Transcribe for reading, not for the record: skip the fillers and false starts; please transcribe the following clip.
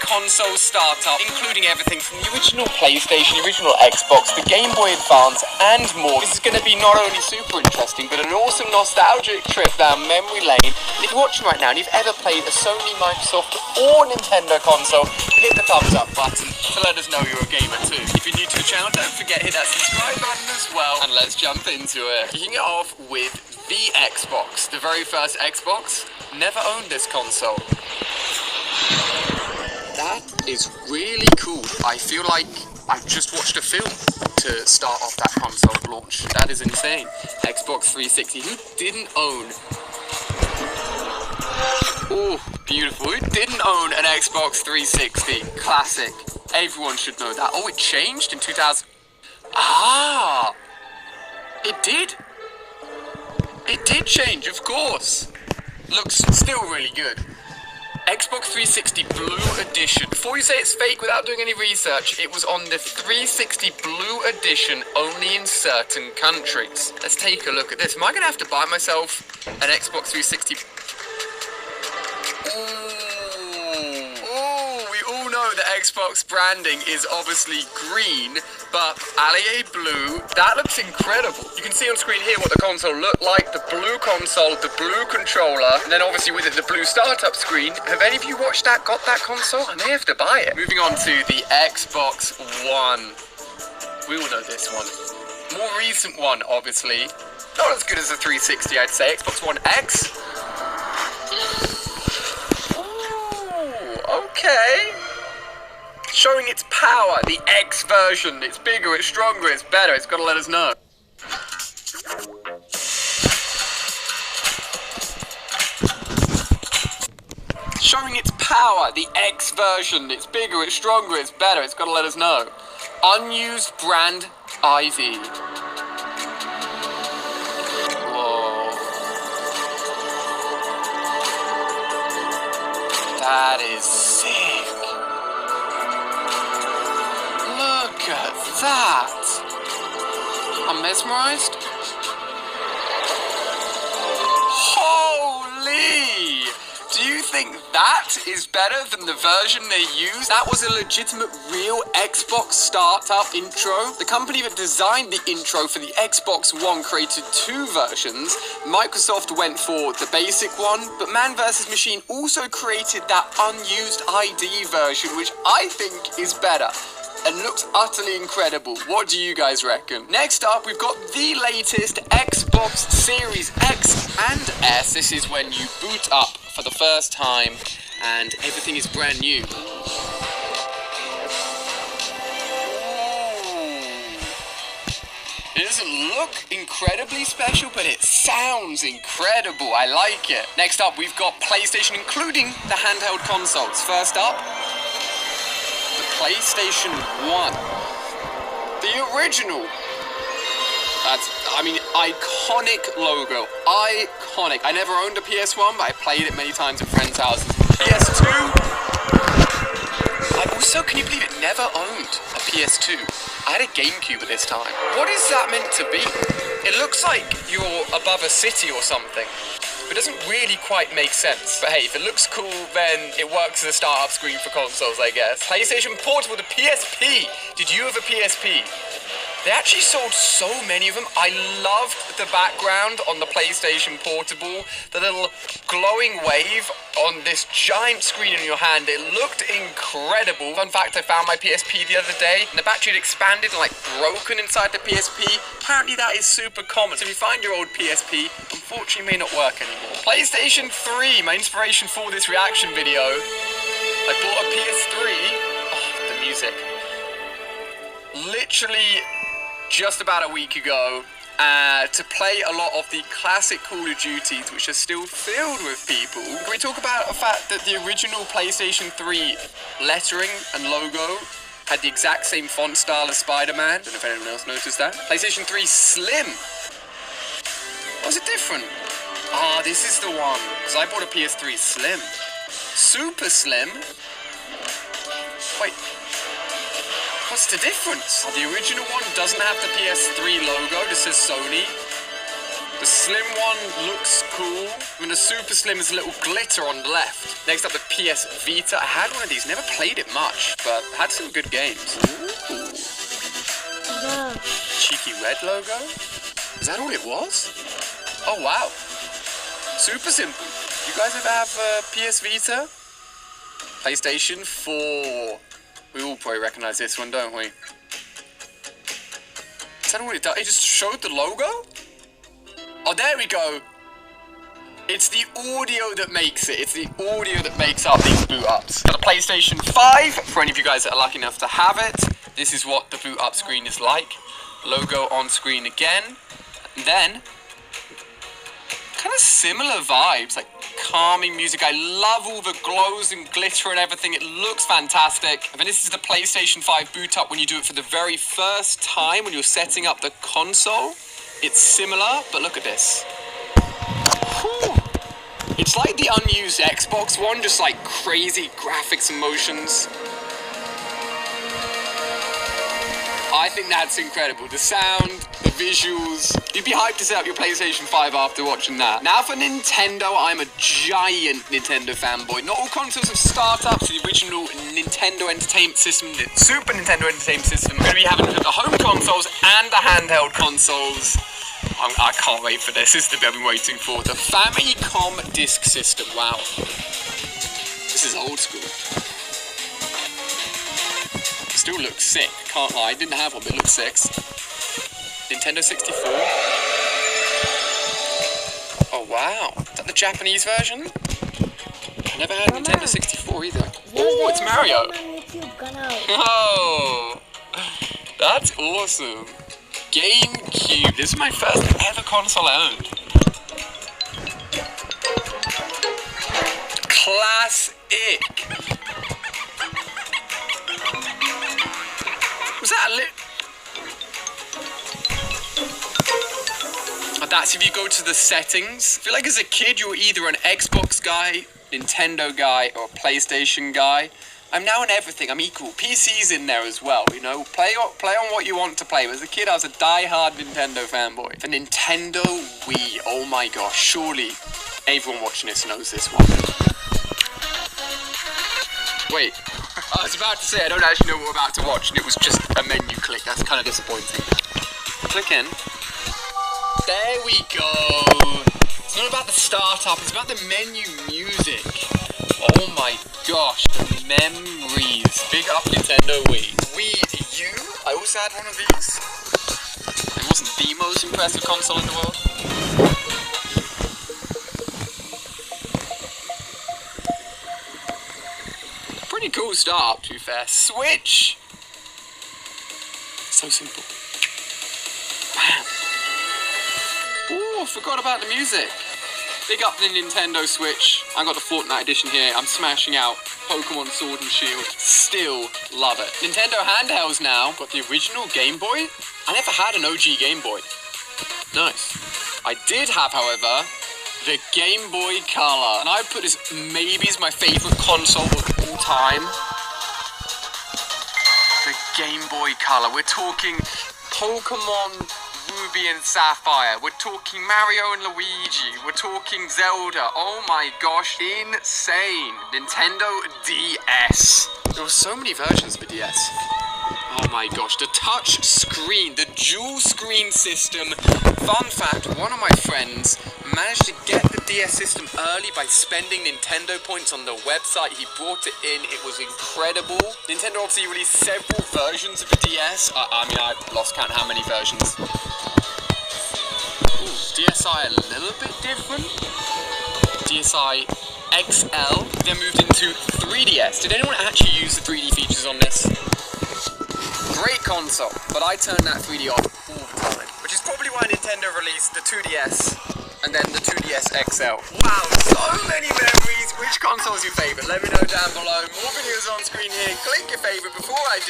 console startup, including everything from the original PlayStation, the original Xbox, the Game Boy Advance, and more. This is going to be not only super interesting, but an awesome nostalgic trip down memory lane. And if you're watching right now and you've ever played a Sony, Microsoft, or Nintendo console, hit the thumbs up button to let us know you're a gamer too. If you're new to the channel, don't forget hit that subscribe button as well, and let's jump into it. Kicking it off with the Xbox. The very first Xbox. Never owned this console. That is really cool. I feel like I've just watched a film to start off that console launch. That is insane. Xbox 360. Who didn't own? Oh, beautiful. Who didn't own an Xbox 360? Classic. Everyone should know that. Oh, it changed in 2000. Ah! It did. It did change, of course. Looks still really good. Xbox 360 Blue Edition. Before you say it's fake without doing any research, it was on the 360 Blue Edition only in certain countries. Let's take a look at this. Am I going to have to buy myself an Xbox 360? We all know that Xbox branding is obviously green, but allié blue, that looks incredible. You can see on screen here what the console looked like, the blue console, the blue controller, and then obviously with it the blue startup screen. Have any of you watched that, got that console? I may have to buy it. Moving on to the Xbox One. We all know this one. More recent one, obviously. Not as good as the 360, I'd say. Xbox One X. Okay. Showing its power, the X version. It's bigger, it's stronger, it's better. It's got to let us know. Showing its power, the X version. It's bigger, it's stronger, it's better. It's got to let us know. Unused brand ID. Whoa. That is sick. Look at that! I'm mesmerized. Holy! Do you think that is better than the version they used? That was a legitimate, real Xbox startup intro. The company that designed the intro for the Xbox One created two versions. Microsoft went for the basic one, but Man vs. Machine also created that unused ID version, which I think is better and looks utterly incredible. What do you guys reckon? Next up, we've got the latest Xbox Series X and S. This is when you boot up for the first time and everything is brand new. It doesn't look incredibly special, but it sounds incredible. I like it. Next up, we've got PlayStation, including the handheld consoles. First up, the PlayStation 1. The original. That's, iconic logo. Iconic. I never owned a PS1, but I played it many times at friends' houses. PS2. I also, can you believe it, never owned a PS2. I had a GameCube at this time. What is that meant to be? It looks like you're above a city or something. It doesn't really quite make sense. But hey, if it looks cool, then it works as a startup screen for consoles, I guess. PlayStation Portable, the PSP. Did you have a PSP? They actually sold so many of them. I loved the background on the PlayStation Portable. The little glowing wave on this giant screen in your hand. It looked incredible. Fun fact, I found my PSP the other day, and the battery had expanded and broken inside the PSP. Apparently that is super common. So if you find your old PSP, unfortunately it may not work anymore. PlayStation 3, my inspiration for this reaction video. I bought a PS3. Oh, the music. Literally just about a week ago, to play a lot of the classic Call of Duties, which are still filled with people. Can we talk about the fact that the original PlayStation 3 lettering and logo had the exact same font style as Spider-Man? Don't know if anyone else noticed that. PlayStation 3 Slim. Was it different? Ah, this is the one, because I bought a PS3 Slim. Super Slim? Wait. What's the difference? The original one doesn't have the PS3 logo, this says Sony. The slim one looks cool. I mean, the super slim is a little glitter on the left. Next up, the PS Vita. I had one of these, never played it much, but had some good games. Ooh. Cheeky red logo. Is that all it was? Oh, wow. Super simple. You guys ever have a PS Vita? PlayStation 4. We all probably recognize this one, don't we? Is that all it does? It just showed the logo? Oh, there we go. It's the audio that makes it. It's the audio that makes up these boot ups. Got a PlayStation 5, for any of you guys that are lucky enough to have it. This is what the boot up screen is like. Logo on screen again. And then, kind of similar vibes, like calming music. I love all the glows and glitter and everything. It looks fantastic. I mean, this is the PlayStation 5 boot up when you do it for the very first time when you're setting up the console. It's similar, but look at this. Whew. It's like the unused Xbox one, just like crazy graphics and motions. I think that's incredible. The sound, the visuals. You'd be hyped to set up your PlayStation 5 after watching that. Now for Nintendo, I'm a giant Nintendo fanboy. Not all consoles have startups. The original Nintendo Entertainment System, the Super Nintendo Entertainment System. We're going to be having the home consoles and the handheld consoles. I can't wait for this. This is the bit I've been waiting for. The Famicom Disk System. Wow. This is old school. Still looks sick, can't lie. Didn't have one, but it looks sick. Nintendo 64. Oh wow, is that the Japanese version? I never had Nintendo 64 either. Oh, it's Mario. Oh, that's awesome. GameCube. This is my first ever console I owned. Classic. Was that a That's if you go to the settings. I feel like as a kid you were either an Xbox guy, Nintendo guy, or a PlayStation guy. I'm now in everything. I'm equal. PC's in there as well, you know. Play on what you want to play. But as a kid I was a die-hard Nintendo fanboy. The Nintendo Wii. Oh my gosh. Surely everyone watching this knows this one. Wait. I was about to say I don't actually know what we're about to watch, and it was just a menu click. That's kind of disappointing. Click in. There we go. It's not about the startup, it's about the menu music. Oh my gosh, memories. Big up Nintendo Wii. Wii U? I also had one of these. It wasn't the most impressive console in the world. Pretty cool startup, to be fair. Switch! So simple. Bam! Ooh, I forgot about the music. Big up the Nintendo Switch. I got the Fortnite edition here. I'm smashing out Pokemon Sword and Shield. Still love it. Nintendo handhelds now. Got the original Game Boy. I never had an OG Game Boy. Nice. I did have, however, the Game Boy Color. And I'd put this maybe as my favorite console of all time. The Game Boy Color. We're talking Pokemon Ruby and Sapphire. We're talking Mario and Luigi. We're talking Zelda. Oh my gosh, insane. Nintendo DS. There were so many versions of the DS. Oh my gosh, the touch screen, the dual screen system. Fun fact, one of my friends managed to get the DS system early by spending Nintendo points on the website. He brought it in, it was incredible. Nintendo obviously released several versions of the DS. I mean, I've lost count how many versions. Ooh, DSi a little bit different. DSi XL, then moved into 3DS. Did anyone actually use the 3D features on this? Great console, but I turned that 3D off all the time. Which is probably why Nintendo released the 2DS and then the 2DS XL. Wow, so many memories. Which console is your favourite? Let me know down below. More videos on screen here. Click your favourite before I do.